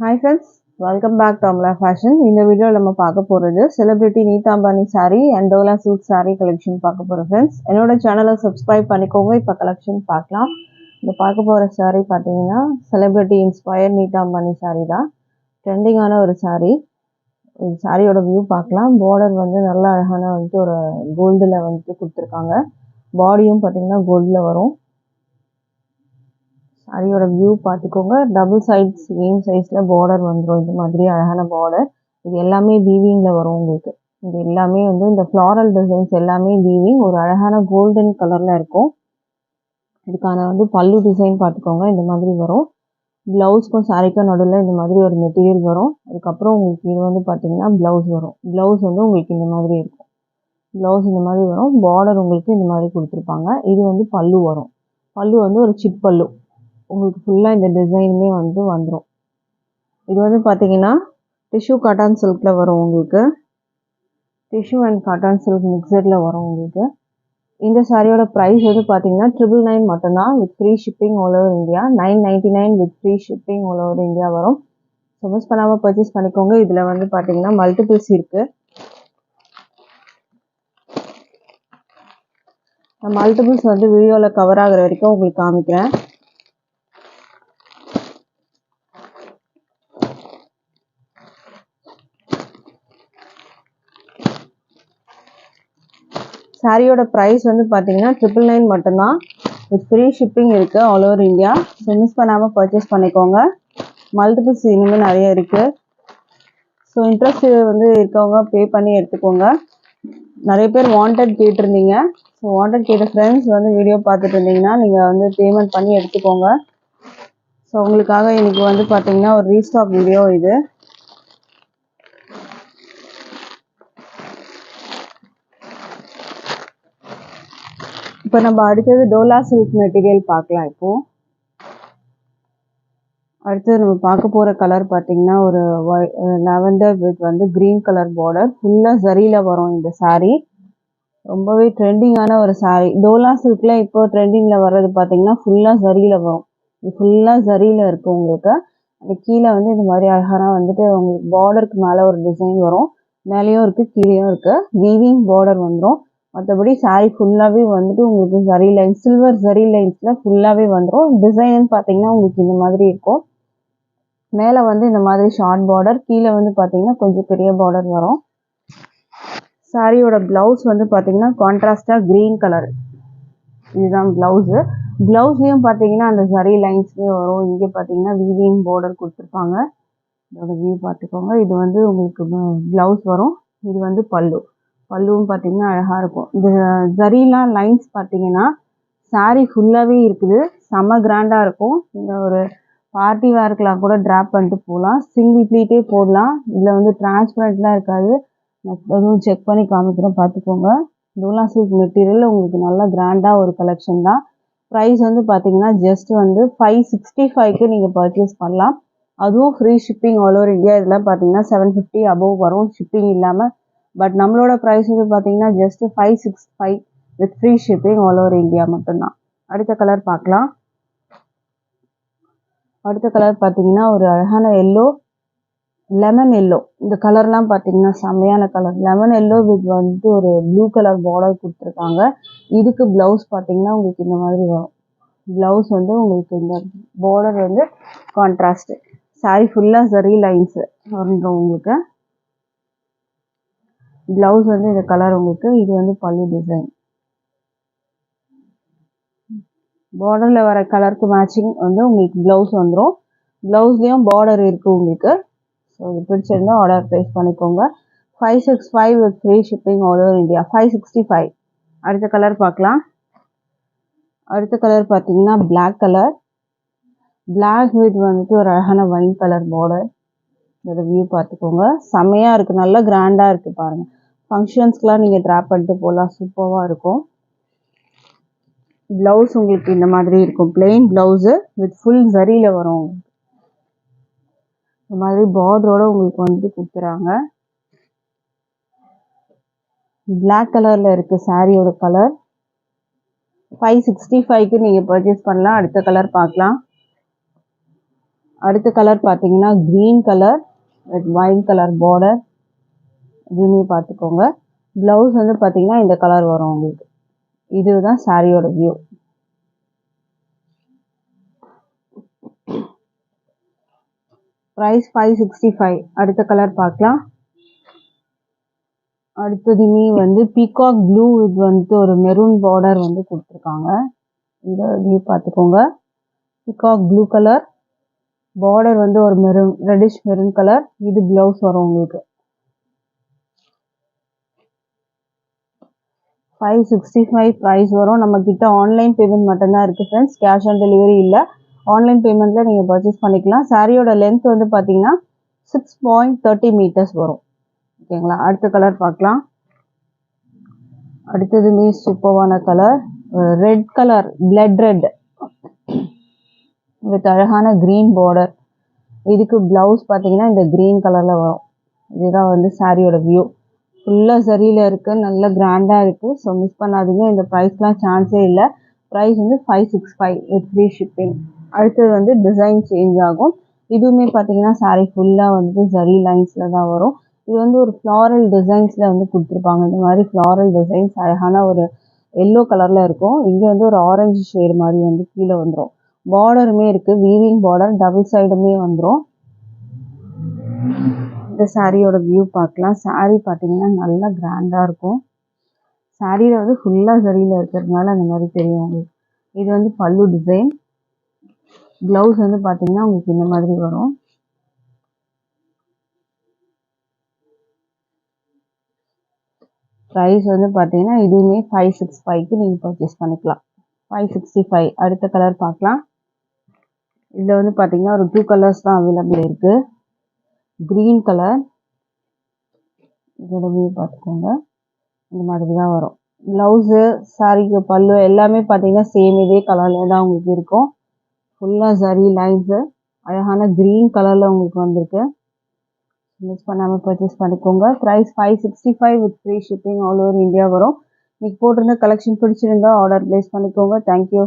Hi friends, welcome back to Amla Fashion. இந்த வீடியோல நம்ம பார்க்க போறது செலிபிரிட்டி நீதா Ambani saree and Dola silk saree collection பார்க்க போறோம் friends. என்னோட சேனலை சப்ஸ்கிரைப் பண்ணிக்கோங்க. இப்போ கலெக்ஷன் பார்க்கலாம். இந்த பார்க்க போற saree பார்த்தீங்கன்னா செலிபிரிட்டி இன்ஸ்பயர்ட் நீதா அம்பானி saree தான். ட்ரெண்டிங்கான ஒரு saree. இந்த சாரியோட வியூ பார்க்கலாம். பார்டர் வந்து நல்ல அழகான வந்து ஒரு கோல்டில் வந்து கொடுத்துருக்காங்க. பாடியும் பார்த்தீங்கன்னா கோல்டில் வரும். சாரியோட வியூ பார்த்துக்கோங்க. டபுள் சைட் சேம் சைஸில் பார்டர் வந்துடும். இந்த மாதிரி அழகான பார்டர். இது எல்லாமே வீவிங்கில் வரும் உங்களுக்கு. இது எல்லாமே வந்து இந்த ஃப்ளாரல் டிசைன்ஸ் எல்லாமே வீவிங். ஒரு அழகான கோல்டன் கலரில் இருக்கும். இதுக்கான வந்து பல்லு டிசைன் பார்த்துக்கோங்க. இந்த மாதிரி வரும். ப்ளவுஸ்க்கும் சாரிக்கும் நடுவில் இந்த மாதிரி ஒரு மெட்டீரியல் வரும். அதுக்கப்புறம் உங்களுக்கு இது வந்து பார்த்தீங்கன்னா ப்ளவுஸ் வரும். ப்ளவுஸ் வந்து உங்களுக்கு இந்த மாதிரி இருக்கும். ப்ளவுஸ் இந்த மாதிரி வரும். பார்டர் உங்களுக்கு இந்த மாதிரி கொடுத்துருப்பாங்க. இது வந்து பல்லு வரும். பல்லு வந்து ஒரு சிட் பல்லு. உங்களுக்கு ஃபுல்லாக இந்த டிசைனுமே வந்து வந்துடும். இது வந்து பார்த்தீங்கன்னா டிஷ்யூ காட்டன் சில்கில் வரும் உங்களுக்கு. டிஷ்யூ அண்ட் காட்டன் சில்க் மிக்சரில் வரும் உங்களுக்கு. இந்த சாரியோட ப்ரைஸ் வந்து பார்த்தீங்கன்னா 999 மட்டும்தான் with free shipping all over India. 999 with free shipping all over India வரும். ஸோ மிஸ் பண்ணாமல் பர்ச்சேஸ் பண்ணிக்கோங்க. இதில் வந்து பார்த்தீங்கன்னா மல்டிபிள்ஸ் இருக்குது. மல்டிபிள்ஸ் வந்து வீடியோவில் கவர் ஆகிற வரைக்கும் உங்களுக்கு காமிக்கிறேன். சாரியோட ப்ரைஸ் வந்து பார்த்தீங்கன்னா 999 மட்டும்தான் வித் ஃப்ரீ ஷிப்பிங் இருக்குது all over India. So miss பண்ணாமல் பர்ச்சேஸ் பண்ணிக்கோங்க. மல்டிபிள்ஸ் இனிமேல் நிறைய இருக்குது. ஸோ இன்ட்ரெஸ்ட் வந்து இருக்கவங்க பே பண்ணி எடுத்துக்கோங்க. நிறைய பேர் வாண்டட் கேட்டிருந்தீங்க. ஸோ வாண்டட் கேட்ட ஃப்ரெண்ட்ஸ் வந்து வீடியோ பார்த்துட்டு இருந்தீங்கன்னா நீங்கள் வந்து பேமெண்ட் பண்ணி எடுத்துக்கோங்க. ஸோ உங்களுக்காக இன்றைக்கி வந்து பார்த்தீங்கன்னா ஒரு ரீஸ்டாக் வீடியோ இது. இப்போ நம்ம அடுத்தது டோலா சில்க் மெட்டீரியல் பார்க்கலாம். இப்போது அடுத்தது நம்ம பார்க்க போகிற கலர் பார்த்தீங்கன்னா ஒரு லாவெண்டர் வித் வந்து க்ரீன் கலர் பார்டர். ஃபுல்லாக ஜரியில் வரும் இந்த saree. ரொம்பவே ட்ரெண்டிங்கான ஒரு saree. டோலா சில்கில் இப்போ ட்ரெண்டிங்கில் வர்றது பார்த்தீங்கன்னா ஃபுல்லாக ஜரியில் வரும். இது ஃபுல்லாக ஜரியில் இருக்குது உங்களுக்கு. அது கீழே வந்து இந்த மாதிரி அழகான வந்துட்டு உங்களுக்கு பார்டருக்கு மேலே ஒரு டிசைன் வரும். மேலேயும் இருக்குது கீழேயும் இருக்குது. வீவிங் பார்டர் வந்துடும். மற்றபடி saree ஃபுல்லாகவே வந்துட்டு உங்களுக்கு ஜரி லைன்ஸ், சில்வர் ஜரி லைன்ஸில் ஃபுல்லாகவே வந்துடும். டிசைன் பார்த்தீங்கன்னா உங்களுக்கு இந்த மாதிரி இருக்கும். மேலே வந்து இந்த மாதிரி ஷார்ட் பார்டர், கீழே வந்து பார்த்தீங்கன்னா கொஞ்சம் பெரிய பார்டர் வரும். சாரியோட ப்ளவுஸ் வந்து பார்த்தீங்கன்னா கான்ட்ராஸ்டாக க்ரீன் கலர். இதுதான் ப்ளவுஸு. ப்ளவுஸ்லேயும் பார்த்தீங்கன்னா அந்த ஜரி லைன்ஸ்லேயே வரும். இங்கே பார்த்தீங்கன்னா வீவிங் பார்டர் கொடுத்துருப்பாங்க. இதோட வியூ பார்த்துக்கோங்க. இது வந்து உங்களுக்கு ப்ளவுஸ் வரும். இது வந்து பல்லு. பல்லுவும் பார்த்தீங்கன்னா அழகாக இருக்கும். இந்த ஜரிலாம் லைன்ஸ் பார்த்தீங்கன்னா சாரீ ஃபுல்லாகவே இருக்குது. செம்ம கிராண்டாக இருக்கும். இந்த ஒரு பார்ட்டி வேர்க்கெலாம் கூட ட்ராப் பண்ணிட்டு போகலாம். சிங்கிள் ப்ளீட்டே போடலாம். இதில் வந்து டிரான்ஸ்பரண்ட்லாம் இருக்காது. நான் அதுவும் செக் பண்ணி காமிக்கிறேன் பார்த்துக்கோங்க. டோலா சில்க் மெட்டீரியல் உங்களுக்கு நல்லா கிராண்டாக ஒரு கலெக்ஷன் தான். ப்ரைஸ் வந்து பார்த்தீங்கன்னா ஜஸ்ட் வந்து 565க்கு நீங்கள் பர்ச்சேஸ் பண்ணலாம். அதுவும் free shipping all over India. இதெல்லாம் பார்த்தீங்கன்னா 750 அபவ் வரும் ஷிப்பிங் இல்லாமல். பட் நம்மளோட ப்ரைஸ் வந்து பார்த்தீங்கன்னா just 565 with free shipping all over India மட்டும்தான். அடுத்த கலர் பார்க்கலாம். அடுத்த கலர் பார்த்தீங்கன்னா ஒரு அழகான எல்லோ, லெமன் எல்லோ. இந்த கலர்லாம் பார்த்தீங்கன்னா செம்மையான கலர். லெமன் எல்லோ வித் வந்து ஒரு ப்ளூ கலர் பார்டர் கொடுத்துருக்காங்க. இதுக்கு ப்ளவுஸ் பார்த்தீங்கன்னா உங்களுக்கு இந்த மாதிரி வரும். ப்ளவுஸ் வந்து உங்களுக்கு இந்த பார்டர் வந்து கான்ட்ராஸ்ட்டு. சாரி ஃபுல்லாக ஜரி லைன்ஸு வந்துடும் உங்களுக்கு. ப்ளவுஸ் வந்து இந்த கலர் உங்களுக்கு. இது வந்து பல்லு டிசைன். பார்டரில் வர கலருக்கு மேட்சிங் வந்து உங்களுக்கு ப்ளவுஸ் வந்துடும். ப்ளவுஸ்லேயும் பார்டர் இருக்குது உங்களுக்கு. ஸோ இது பிடிச்சிருந்தால் ஆர்டர் ப்ளேஸ் பண்ணிக்கோங்க. 565 with free shipping all over India. 565. அடுத்த கலர் பார்க்கலாம். அடுத்த கலர் பார்த்தீங்கன்னா பிளாக் கலர். பிளாக் வித் வந்துட்டு ஒரு அழகான ஒயின் கலர் பார்டர். இதோட வியூ பார்த்துக்கோங்க. செம்மையாக இருக்குது. நல்லா கிராண்டாக இருக்குது பாருங்கள். ஃபங்க்ஷன்ஸ்க்கெலாம் நீங்கள் ட்ராப் பண்ணிட்டு போகலாம். சூப்பராக இருக்கும். ப்ளவுஸ் உங்களுக்கு இந்த மாதிரி இருக்கும். பிளெயின் ப்ளவுஸு வித் ஃபுல் ஜரியில் வரும். இந்த மாதிரி பார்டரோட உங்களுக்கு வந்துட்டு கொடுத்துறாங்க. பிளாக் கலரில் இருக்குது சாரியோட கலர். 565க்கு நீங்கள் பர்ச்சேஸ் பண்ணலாம். அடுத்த கலர் பார்க்கலாம். அடுத்த கலர் பார்த்தீங்கன்னா green colour with white colour border. இதுவுமே பார்த்துக்கோங்க. ப்ளவுஸ் வந்து பார்த்தீங்கன்னா இந்த கலர் வரும் உங்களுக்கு. இதுதான் சாரியோட வியூ. ப்ரைஸ் 565. அடுத்த கலர் பார்க்கலாம். அடுத்ததுமே வந்து பீகாக் ப்ளூ இது வந்து ஒரு மெரூன் பார்டர் வந்து கொடுத்துருக்காங்க. இந்த வியூ பார்த்துக்கோங்க. பீகாக் ப்ளூ கலர் பார்டர் வந்து ஒரு மெரூன் ரெட்டிஷ் மெரூன் கலர். இது ப்ளவுஸ் வரும் உங்களுக்கு. 565 ப்ரைஸ் வரும். நம்ம கிட்ட ஆன்லைன் பேமெண்ட் மட்டும்தான் இருக்குது ஃப்ரெண்ட்ஸ். கேஷ் ஆன் டெலிவரி இல்லை. ஆன்லைன் பேமெண்ட்டில் நீங்கள் பர்ச்சேஸ் பண்ணிக்கலாம். சாரியோட லென்த் வந்து பார்த்தீங்கன்னா 6.30 மீட்டர்ஸ் வரும். ஓகேங்களா. அடுத்த கலர் பார்க்கலாம். அடுத்ததுமே சூப்பரான colour red colour blood red with அழகான க்ரீன் பார்டர். இதுக்கு ப்ளவுஸ் பார்த்தீங்கன்னா இந்த க்ரீன் கலரில் வரும். இதுதான் வந்து சாரியோட வியூ. ஃபுல்லாக சரியில் இருக்குது. நல்ல கிராண்டாக இருக்குது. ஸோ மிஸ் பண்ணாதீங்க. இந்த ப்ரைஸ்லாம் சான்ஸே இல்லை. ப்ரைஸ் வந்து 565 வித் ஃப்ரீ ஷிப்பிங். அடுத்தது வந்து டிசைன் சேஞ்ச் ஆகும். இதுவுமே பார்த்தீங்கன்னா சாரி ஃபுல்லாக வந்து ஜரி லைன்ஸில் தான் வரும். இது வந்து ஒரு ஃப்ளாரல் டிசைன்ஸில் வந்து கொடுத்துருப்பாங்க. இந்த மாதிரி ஃப்ளாரல் டிசைன்ஸ் அழகான ஒரு எல்லோ கலரில் இருக்கும். இங்கே வந்து ஒரு ஆரஞ்சு ஷேடு மாதிரி வந்து கீழே வந்துடும். பார்டருமே இருக்குது. வீவிங் பார்டர் டபுள் சைடுமே வந்துடும். இந்த சாரியோட வியூ பார்க்கலாம். சாரி பார்த்தீங்கன்னா நல்லா கிராண்டாக இருக்கும். சாரியில் வந்து ஃபுல்லாக சரியில் இருக்கிறதுனால அந்த மாதிரி தெரியும் உங்களுக்கு. இது வந்து பல்லு டிசைன். ப்ளவுஸ் வந்து பார்த்தீங்கன்னா உங்களுக்கு இந்த மாதிரி வரும். ப்ரைஸ் வந்து பார்த்தீங்கன்னா இதுவுமே 565க்கு நீங்கள் பர்ச்சேஸ் பண்ணிக்கலாம். 565. அடுத்த கலர் பார்க்கலாம். இதில் வந்து பார்த்தீங்கன்னா ஒரு 2 கலர்ஸ் தான் அவைலபிள் இருக்குது. Green colour. இதோட வியூ பார்த்துக்கோங்க. இந்த மாதிரி தான் வரும். ப்ளவுஸு சாரிக்கு பல்லு எல்லாமே பார்த்தீங்கன்னா சேம் இதே கலரில் தான் உங்களுக்கு இருக்கும். ஃபுல்லாக ஜரி லைன்ஸு அழகான க்ரீன் கலரில் உங்களுக்கு வந்திருக்கு. மிஸ் பண்ணாமல் பர்ச்சேஸ் பண்ணிக்கோங்க. Price 565 with free shipping all over India வரும். இன்னைக்கு போட்டிருந்த கலெக்ஷன் பிடிச்சிருந்தா ஆர்டர் ப்ளேஸ் பண்ணிக்கோங்க. தேங்க்யூ.